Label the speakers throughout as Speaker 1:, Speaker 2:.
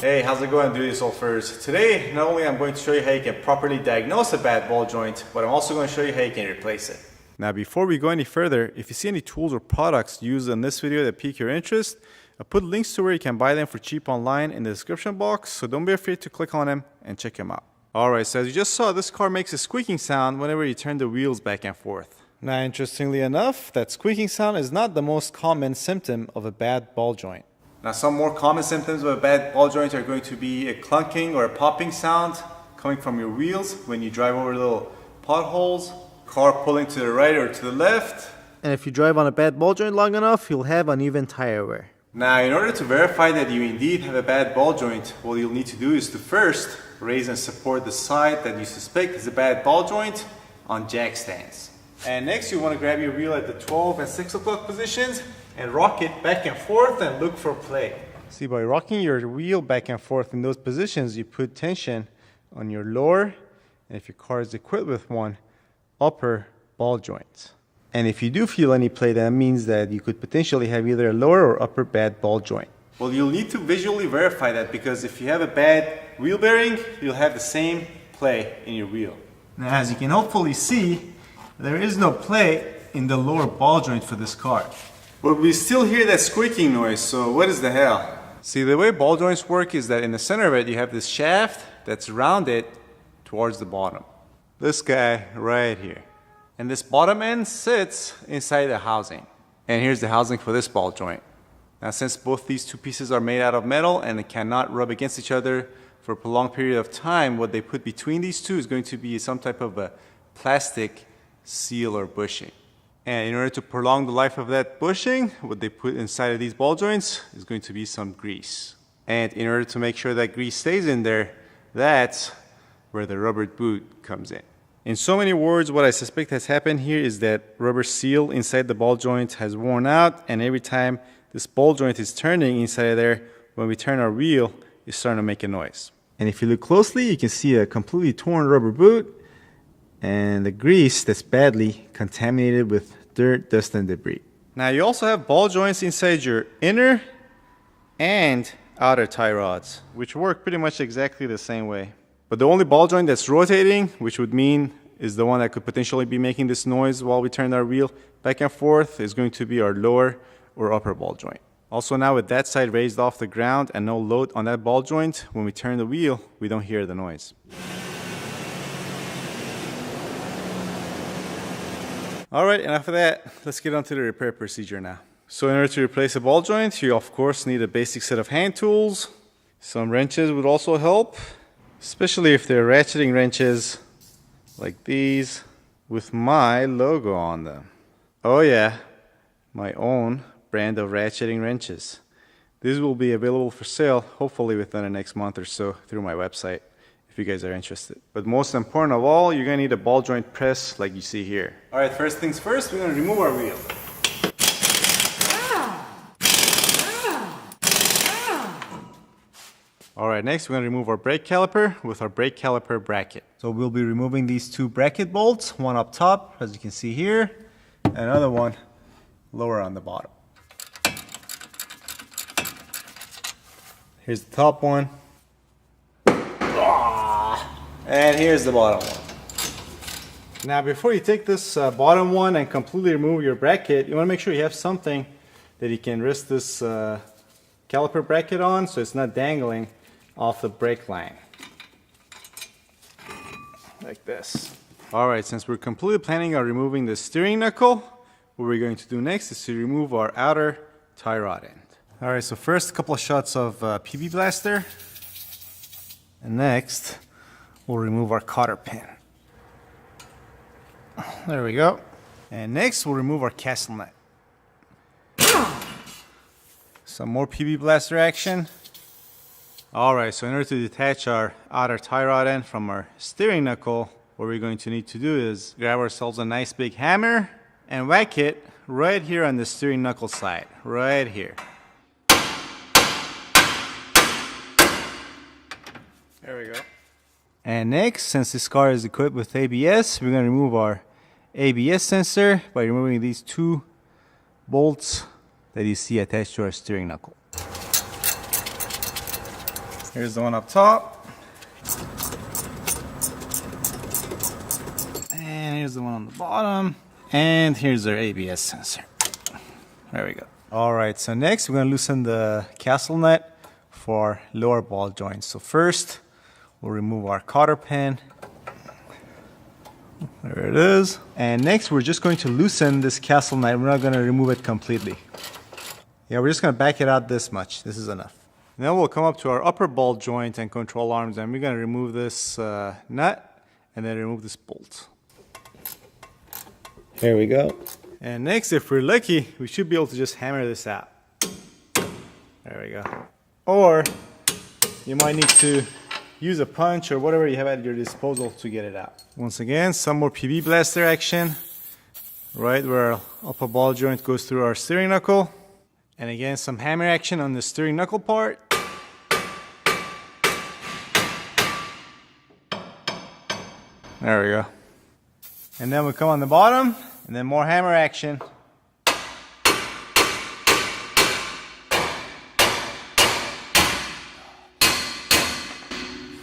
Speaker 1: Hey, how's it going, ʀᴇᴜ? Today, not only I'm going to show you how you can properly diagnose a bad ball joint, but I'm also going to show you how you can replace it. Now, before we go any further, if you see any tools or products used in this video that pique your interest, I put links to where you can buy them for cheap online in the description box, so don't be afraid to click on them and check them out. Alright, so as you just saw, this car makes a squeaking sound whenever you turn the wheels back and forth. Now, interestingly enough, that squeaking sound is not the most common symptom of a bad ball joint. Now, some more common symptoms of a bad ball joint are going to be a clunking or a popping sound coming from your wheels when you drive over little potholes, car pulling to the right or to the left.
Speaker 2: And if you drive on a bad ball joint long enough, you'll have uneven tire wear.
Speaker 1: Now, in order to verify that you indeed have a bad ball joint, what you'll need to do is to first raise and support the side that you suspect is a bad ball joint on jack stands. And next, you want to grab your wheel at the 12 and 6 o'clock positions and rock it back and forth and look for play. See, by rocking your wheel back and forth in those positions, you put tension on your lower, and if your car is equipped with one, upper ball joint. And if you do feel any play, that means that you could potentially have either a lower or upper bad ball joint. Well, you'll need to visually verify that, because if you have a bad wheel bearing, you'll have the same play in your wheel. Now, as you can hopefully see, there is no play in the lower ball joint for this car. But we still hear that squeaking noise, so what is the hell? See, the way ball joints work is that in the center of it, you have this shaft that's rounded towards the bottom. This guy right here. And this bottom end sits inside the housing. And here's the housing for this ball joint. Now, since both these two pieces are made out of metal and they cannot rub against each other for a prolonged period of time, what they put between these two is going to be some type of a plastic seal or bushing. And in order to prolong the life of that bushing, what they put inside of these ball joints is going to be some grease. And in order to make sure that grease stays in there, that's where the rubber boot comes in. In so many words, what I suspect has happened here is that rubber seal inside the ball joint has worn out, and every time this ball joint is turning inside of there, when we turn our wheel, it's starting to make a noise. And if you look closely, you can see a completely torn rubber boot and the grease that's badly contaminated with dirt, dust, and debris. Now, you also have ball joints inside your inner and outer tie rods, which work pretty much exactly the same way. But the only ball joint that's rotating, which would mean is the one that could potentially be making this noise while we turn our wheel back and forth, is going to be our lower or upper ball joint. Also, now with that side raised off the ground and no load on that ball joint, when we turn the wheel, we don't hear the noise. Alright, enough of that. Let's get on to the repair procedure now. So in order to replace a ball joint, you of course need a basic set of hand tools. Some wrenches would also help, especially if they're ratcheting wrenches like these with my logo on them. Oh yeah, my own brand of ratcheting wrenches. These will be available for sale hopefully within the next month or so through my website, if you guys are interested. But most important of all, you're going to need a ball joint press like you see here. Alright, first things first, we're going to remove our wheel. Alright, next we're going to remove our brake caliper with our brake caliper bracket. So we'll be removing these two bracket bolts, one up top, as you can see here, and another one lower on the bottom. Here's the top one. And here's the bottom one. Now, before you take this bottom one and completely remove your bracket, you want to make sure you have something that you can rest this caliper bracket on so it's not dangling off the brake line. Like this. Alright, since we're completely planning on removing the steering knuckle, what we're going to do next is to remove our outer tie rod end. Alright, so first a couple of shots of PB Blaster. And next, we'll remove our cotter pin. There we go. And next, we'll remove our castle nut. Some more PB Blaster action. Alright, so in order to detach our outer tie rod end from our steering knuckle, what we're going to need to do is grab ourselves a nice big hammer and whack it right here on the steering knuckle side. Right here. There we go. And next, since this car is equipped with ABS, we're going to remove our ABS sensor by removing these two bolts that you see attached to our steering knuckle. Here's the one up top. And here's the one on the bottom. And here's our ABS sensor. There we go. Alright, so next we're going to loosen the castle nut for lower ball joints. So first, we'll remove our cotter pin. There it is. And next we're just going to loosen this castle nut. We're not going to remove it completely. Yeah, we're just going to back it out this much. This is enough. And then we'll come up to our upper ball joint and control arms, and we're going to remove this nut and then remove this bolt. Here we go. And next, if we're lucky, we should be able to just hammer this out. There we go. Or you might need to use a punch or whatever you have at your disposal to get it out. Once again, some more PB blaster action. Right where our upper ball joint goes through our steering knuckle. And again, some hammer action on the steering knuckle part. There we go. And then we come on the bottom, and then more hammer action.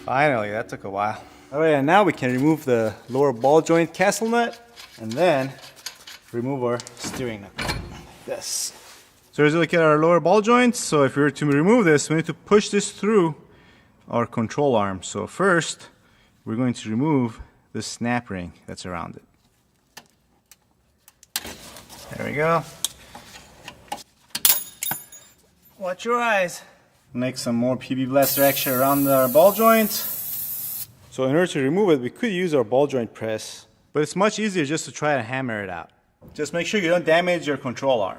Speaker 1: Finally, that took a while. Alright, and now we can remove the lower ball joint castle nut, and then remove our steering knuckle. This. So here's a look at our lower ball joint. So if we were to remove this, we need to push this through our control arm. So first, we're going to remove the snap ring that's around it. There we go. Watch your eyes. Make some more PB blaster action around our ball joint. So in order to remove it, we could use our ball joint press, but it's much easier just to try to hammer it out. Just make sure you don't damage your control arm.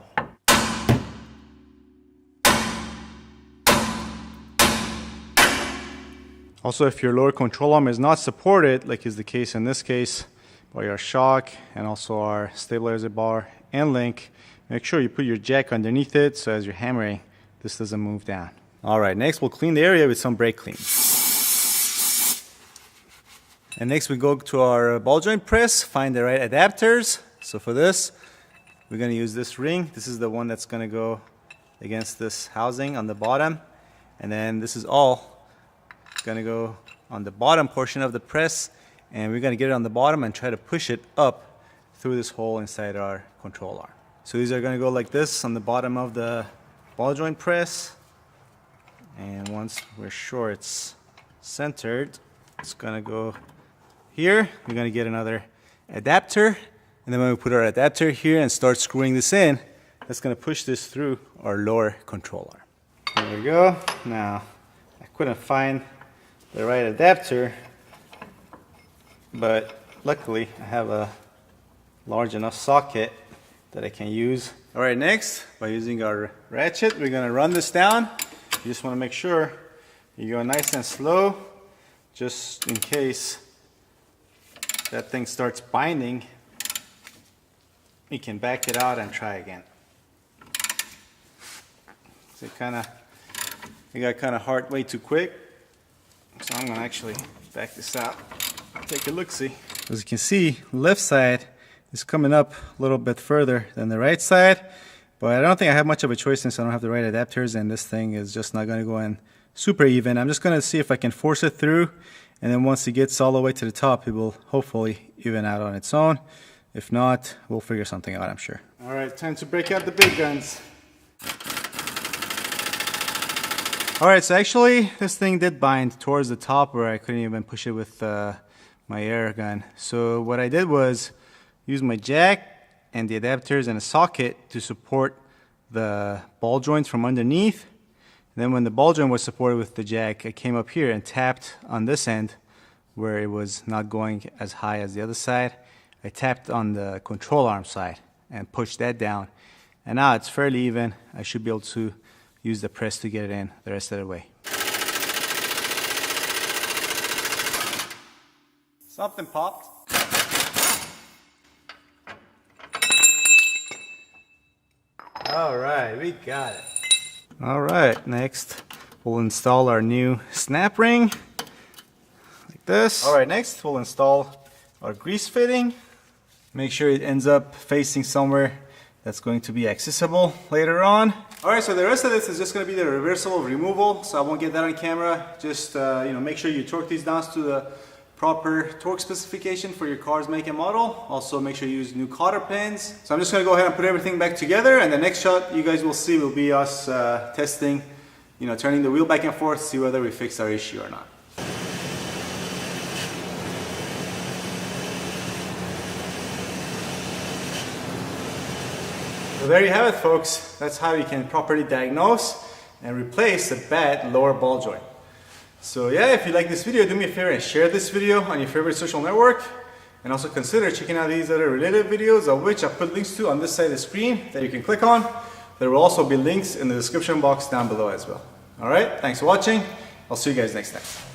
Speaker 1: Also, if your lower control arm is not supported, like is the case in this case, by our shock and also our stabilizer bar and link, make sure you put your jack underneath it so as you're hammering, this doesn't move down. Alright, next we'll clean the area with some brake clean. And next we go to our ball joint press, find the right adapters. So for this, we're going to use this ring. This is the one that's going to go against this housing on the bottom. And then this is all going to go on the bottom portion of the press, and we're going to get it on the bottom and try to push it up through this hole inside our control arm. So these are going to go like this on the bottom of the ball joint press, and once we're sure it's centered, it's going to go here. We're going to get another adapter, and then when we put our adapter here and start screwing this in, that's going to push this through our lower control arm. There we go. Now I couldn't find the right adapter, but luckily I have a large enough socket that I can use. Alright, next, by using our ratchet, we're going to run this down. You just want to make sure you go nice and slow, just in case that thing starts binding, you can back it out and try again. So it got kind of hard way too quick. So I'm going to actually back this out, take a look-see. As you can see, the left side is coming up a little bit further than the right side, but I don't think I have much of a choice since I don't have the right adapters, and this thing is just not going to go in super even. I'm just going to see if I can force it through, and then once it gets all the way to the top, it will hopefully even out on its own. If not, we'll figure something out, I'm sure. Alright, time to break out the big guns. Alright, so actually this thing did bind towards the top where I couldn't even push it with my air gun. So what I did was use my jack and the adapters and a socket to support the ball joints from underneath. And then when the ball joint was supported with the jack, I came up here and tapped on this end where it was not going as high as the other side. I tapped on the control arm side and pushed that down. And now it's fairly even. I should be able to use the press to get it in the rest of the way. Something popped. Alright, we got it. Alright, next we'll install our new snap ring. Like this. Alright, next we'll install our grease fitting. Make sure it ends up facing somewhere that's going to be accessible later on. Alright, so the rest of this is just going to be the reversible removal, so I won't get that on camera. Just make sure you torque these down to the proper torque specification for your car's make and model. Also make sure you use new cotter pins. So I'm just going to go ahead and put everything back together, and the next shot you guys will see will be us testing, turning the wheel back and forth, see whether we fixed our issue or not. So there you have it, folks. That's how you can properly diagnose and replace a bad lower ball joint. So yeah, if you like this video, do me a favor and share this video on your favorite social network. And also consider checking out these other related videos, of which I put links to on this side of the screen that you can click on. There will also be links in the description box down below as well. Alright, thanks for watching. I'll see you guys next time.